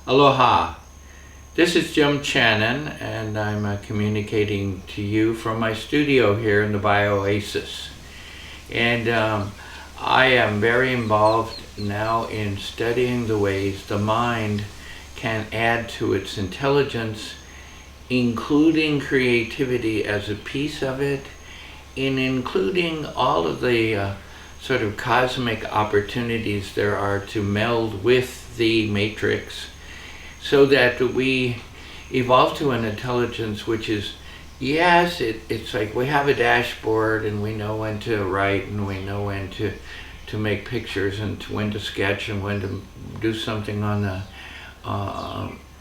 Aloha. This is Jim Channon, and I'm communicating to you from my studio here in the Bioasis. And I am very involved now in studying the ways the mind can add to its intelligence, including creativity as a piece of it, and including all of the sort of cosmic opportunities there are to meld with the matrix, so that we evolve to an intelligence which is, yes, it's like we have a dashboard and we know when to write and we know when to make pictures and when to sketch and when to do something on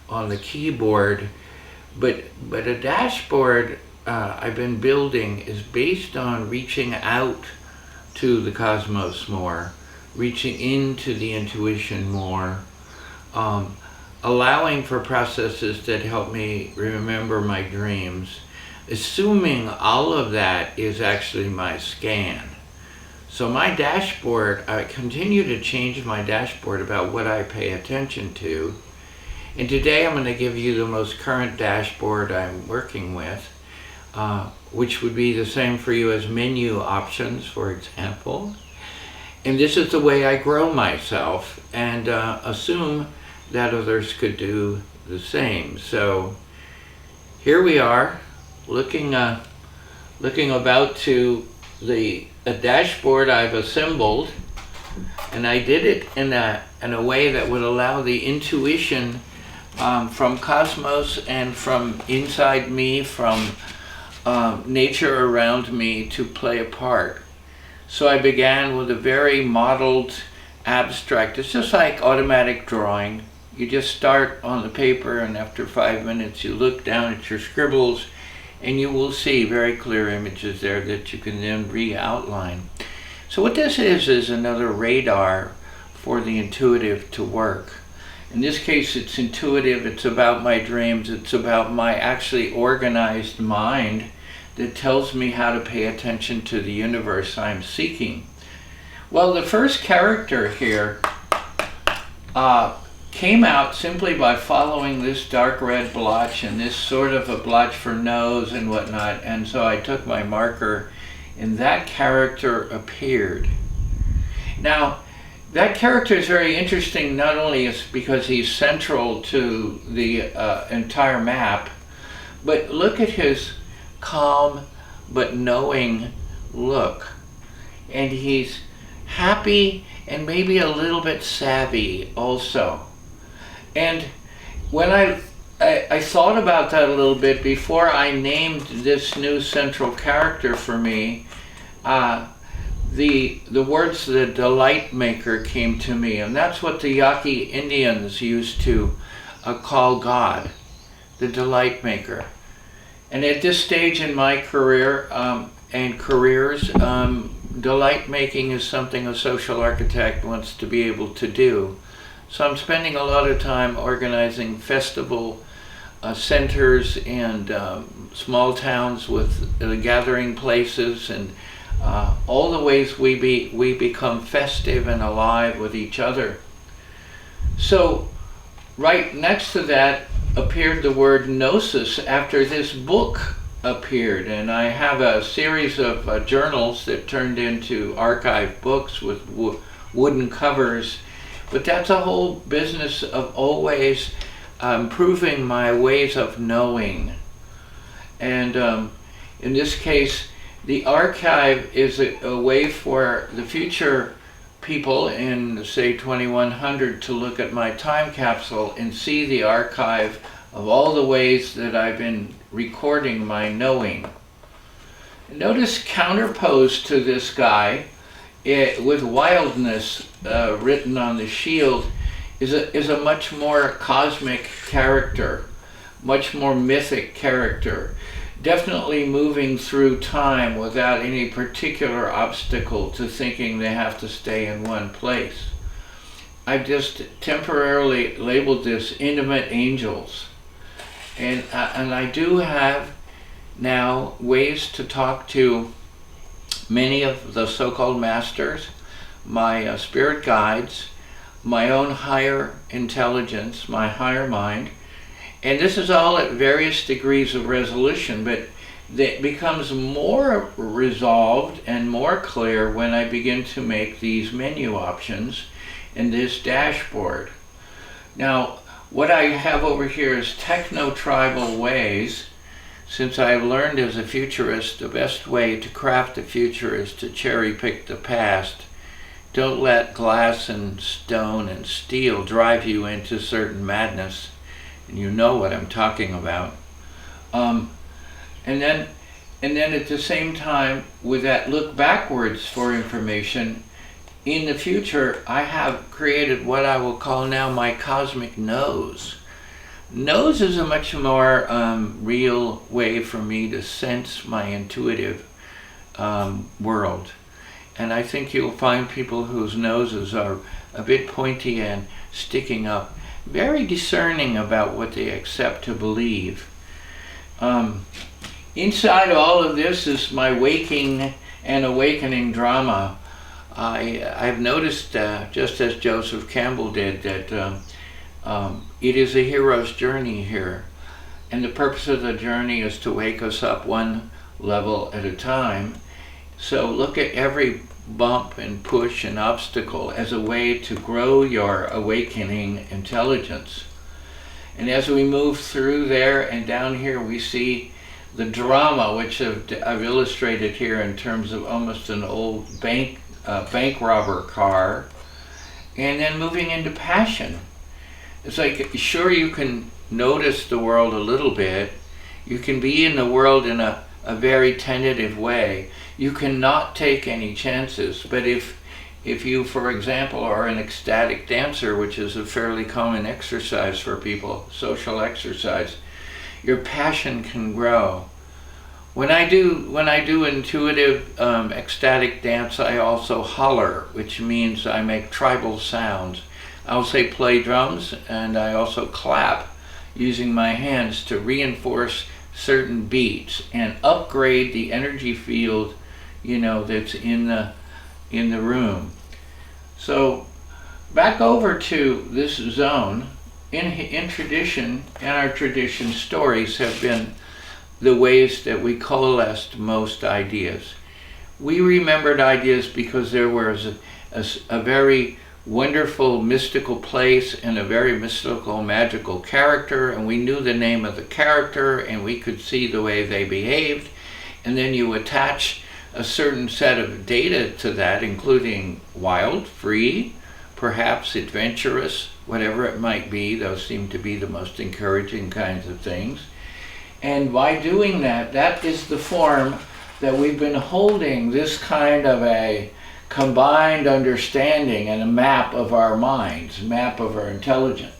the keyboard. But a dashboard I've been building is based on reaching out to the cosmos more, reaching into the intuition more, allowing for processes that help me remember my dreams, assuming all of that is actually my scan. So my dashboard, I continue to change my dashboard about what I pay attention to. And today I'm going to give you the most current dashboard I'm working with, which would be the same for you as menu options, for example. And this is the way I grow myself and assume that others could do the same. So here we are, looking about to a dashboard I've assembled, and I did it in a way that would allow the intuition from cosmos and from inside me, from nature around me, to play a part. So I began with a very modeled abstract. It's just like automatic drawing. You just start on the paper, and after 5 minutes you look down at your scribbles and you will see very clear images there that you can then re-outline. So what this is another radar for the intuitive to work. In this case, it's intuitive, it's about my dreams, it's about my actually organized mind that tells me how to pay attention to the universe I'm seeking. Well, the first character here came out simply by following this dark red blotch and this sort of a blotch for nose and whatnot, and so I took my marker and that character appeared. Now, that character is very interesting, not only is because he's central to the entire map, but look at his calm but knowing look. And he's happy and maybe a little bit savvy also. And when I thought about that a little bit before I named this new central character for me, the words "the delight maker" came to me, and that's what the Yaqui Indians used to call God, the delight maker. And at this stage in my career and careers, delight making is something a social architect wants to be able to do. So I'm spending a lot of time organizing festival centers and small towns with gathering places, and all the ways we become festive and alive with each other. So right next to that appeared the word gnosis after this book appeared, and I have a series of journals that turned into archive books with wooden covers, but that's a whole business of always improving my ways of knowing. And in this case, the archive is a way for the future people in, say, 2100 to look at my time capsule and see the archive of all the ways that I've been recording my knowing. Notice counterposed to this guy, with wildness written on the shield, is a much more cosmic character, much more mythic character, definitely moving through time without any particular obstacle to thinking they have to stay in one place. I've just temporarily labeled this intimate angels. And I do have now ways to talk to many of the so-called masters, my spirit guides, my own higher intelligence, my higher mind. And this is all at various degrees of resolution, but it becomes more resolved and more clear when I begin to make these menu options in this dashboard. Now, what I have over here is techno-tribal ways. Since I've learned as a futurist, the best way to craft the future is to cherry pick the past. Don't let glass and stone and steel drive you into certain madness. And you know what I'm talking about. And then at the same time, with that look backwards for information, in the future, I have created what I will call now my cosmic nose. Nose is a much more real way for me to sense my intuitive world. And I think you'll find people whose noses are a bit pointy and sticking up, very discerning about what they accept to believe. Inside all of this is my waking and awakening drama. I've noticed, just as Joseph Campbell did, that it is a hero's journey here. And the purpose of the journey is to wake us up one level at a time. So look at every bump and push and obstacle as a way to grow your awakening intelligence. And as we move through there and down here, we see the drama, which I've illustrated here in terms of almost an old bank robber car, and then moving into passion. It's like, sure, you can notice the world a little bit. You can be in the world in a very tentative way. You cannot take any chances. But if you, for example, are an ecstatic dancer, which is a fairly common exercise for people, social exercise, your passion can grow. When I do intuitive ecstatic dance, I also holler, which means I make tribal sounds. I'll say play drums, and I also clap using my hands to reinforce certain beats and upgrade the energy field, that's in the room. So back over to this zone. In tradition, and our tradition, stories have been the ways that we coalesced most ideas. We remembered ideas because there was a very wonderful mystical place and a very mystical magical character, and we knew the name of the character and we could see the way they behaved, and then you attach a certain set of data to that, including wild, free, perhaps adventurous, whatever it might be. Those seem to be the most encouraging kinds of things. And by doing that, that is the form that we've been holding, this kind of a combined understanding and a map of our minds, map of our intelligence.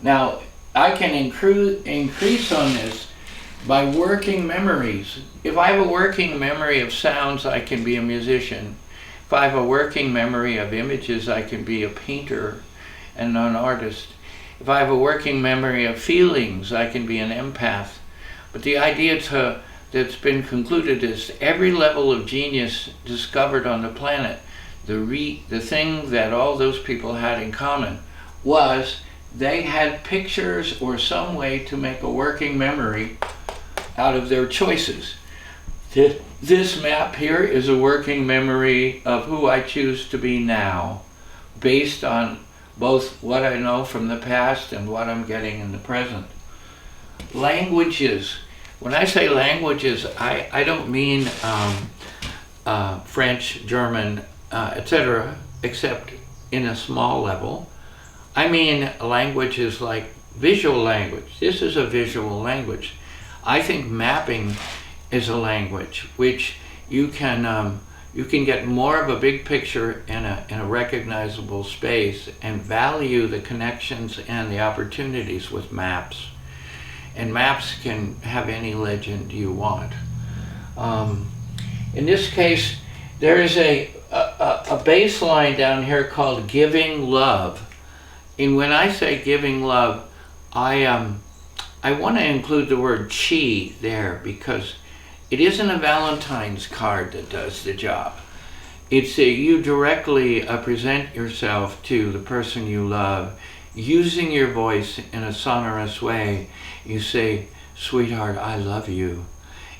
Now, I can increase on this by working memories. If I have a working memory of sounds, I can be a musician. If I have a working memory of images, I can be a painter and an artist. If I have a working memory of feelings, I can be an empath. But the idea that's been concluded is every level of genius discovered on the planet, the thing that all those people had in common was they had pictures or some way to make a working memory out of their choices. This map here is a working memory of who I choose to be now, based on both what I know from the past and what I'm getting in the present. Languages. When I say languages, I don't mean French, German, etc., except in a small level. I mean languages like visual language. This is a visual language. I think mapping is a language which you can get more of a big picture in a recognizable space and value the connections and the opportunities with maps. And maps can have any legend you want. In this case, there is a baseline down here called giving love. And when I say giving love, I want to include the word chi there, because it isn't a Valentine's card that does the job. It's you directly present yourself to the person you love, using your voice in a sonorous way. You say, "Sweetheart, I love you."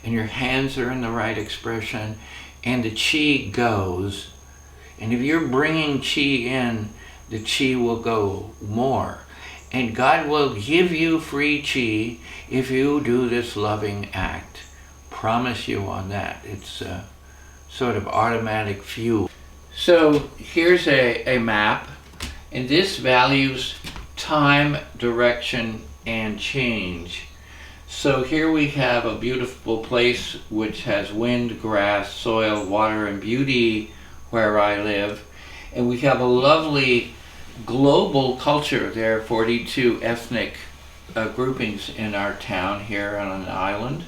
And your hands are in the right expression, and the chi goes. And if you're bringing chi in, the chi will go more. And God will give you free chi if you do this loving act. Promise you on that. It's sort of automatic fuel. So here's a map, and this values time, direction, and change. So here we have a beautiful place which has wind, grass, soil, water, and beauty where I live. And we have a lovely global culture. There are 42 ethnic groupings in our town here on an island.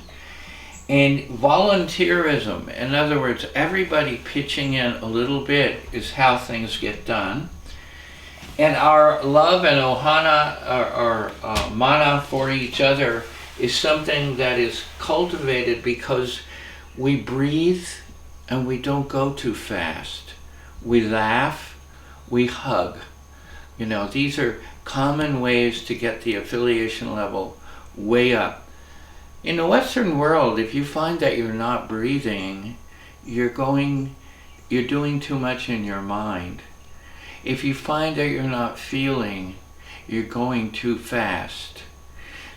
And volunteerism, in other words, everybody pitching in a little bit is how things get done. And our love and ohana, or mana for each other, is something that is cultivated because we breathe and we don't go too fast. We laugh, we hug. You know, these are common ways to get the affiliation level way up. In the Western world, if you find that you're not breathing, you're doing too much in your mind. If you find that you're not feeling, you're going too fast.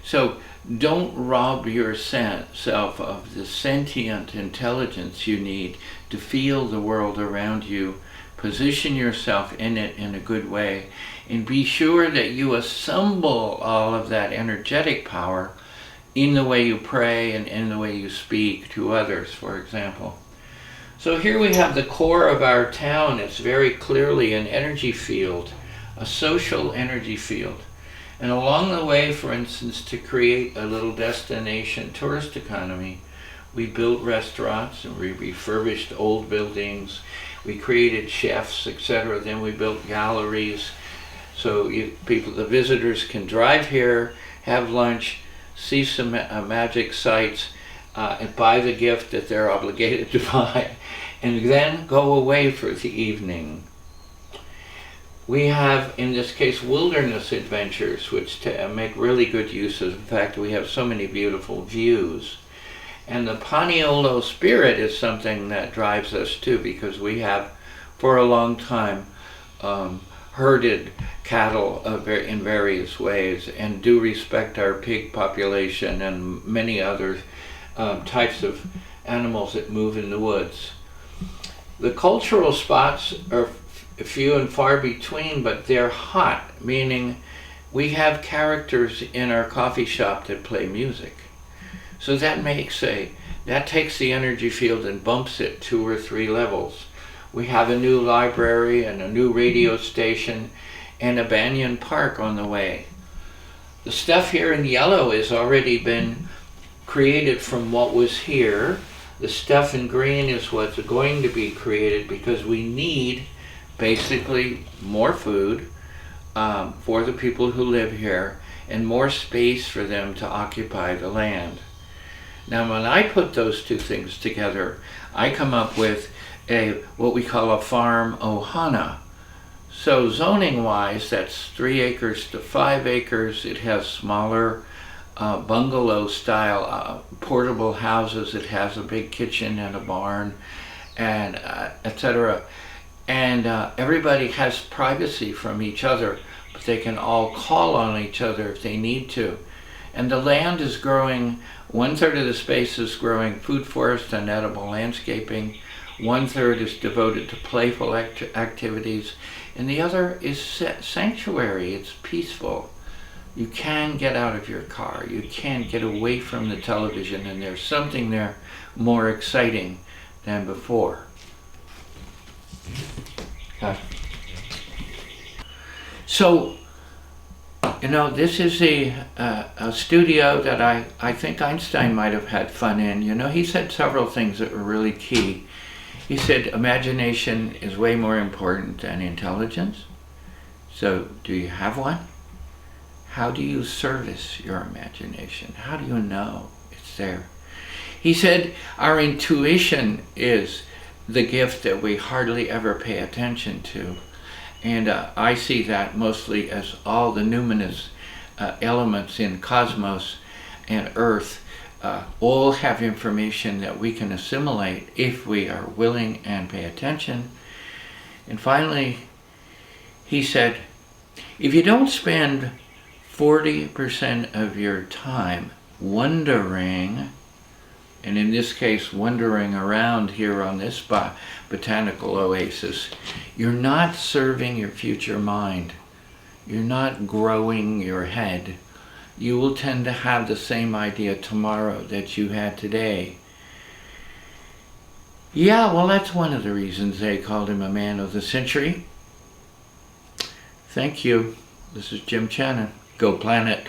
So don't rob yourself of the sentient intelligence you need to feel the world around you. Position yourself in it in a good way, and be sure that you assemble all of that energetic power in the way you pray and in the way you speak to others, for example. So here we have the core of our town. It's very clearly an energy field, a social energy field. And along the way, for instance, to create a little destination tourist economy, we built restaurants and we refurbished old buildings. We created chefs, etc. Then we built galleries so the visitors can drive here, have lunch, see some magic sights, and buy the gift that they're obligated to buy, and then go away for the evening. We have, in this case, wilderness adventures, which make really good use of the fact that we have so many beautiful views. And the Paniolo spirit is something that drives us too, because we have, for a long time, herded cattle in various ways, and do respect our pig population and many other types of animals that move in the woods. The cultural spots are few and far between, but they're hot, meaning we have characters in our coffee shop that play music. So that takes the energy field and bumps it 2 or 3 levels. We have a new library and a new radio station and a banyan park on the way. The stuff here in yellow has already been created from what was here. The stuff in green is what's going to be created, because we need basically more food for the people who live here and more space for them to occupy the land. Now, when I put those two things together, I come up with what we call a farm ohana. So zoning wise, that's 3 acres to 5 acres. It has smaller bungalow style portable houses. It has a big kitchen and a barn, and etc. And everybody has privacy from each other, but they can all call on each other if they need to. And the land is growing, 1/3 of the space is growing food forest and edible landscaping, 1/3 is devoted to playful activities, and the other is sanctuary. It's peaceful. You can get out of your car, you can get away from the television, and there's something there more exciting than before. So, you know, this is a studio that I think Einstein might have had fun in. You know, he said several things that were really key. He said imagination is way more important than intelligence. So, do you have one? How do you service your imagination? How do you know it's there? He said our intuition is the gift that we hardly ever pay attention to. And I see that mostly as all the numinous elements in cosmos and earth all have information that we can assimilate if we are willing and pay attention. And finally, he said, if you don't spend 40% of your time wondering, and in this case wandering around here on this botanical oasis, you're not serving your future mind. You're not growing your head. You will tend to have the same idea tomorrow that you had today. Yeah, well, that's one of the reasons they called him a man of the century. Thank you. This is Jim Channon. Go Planet.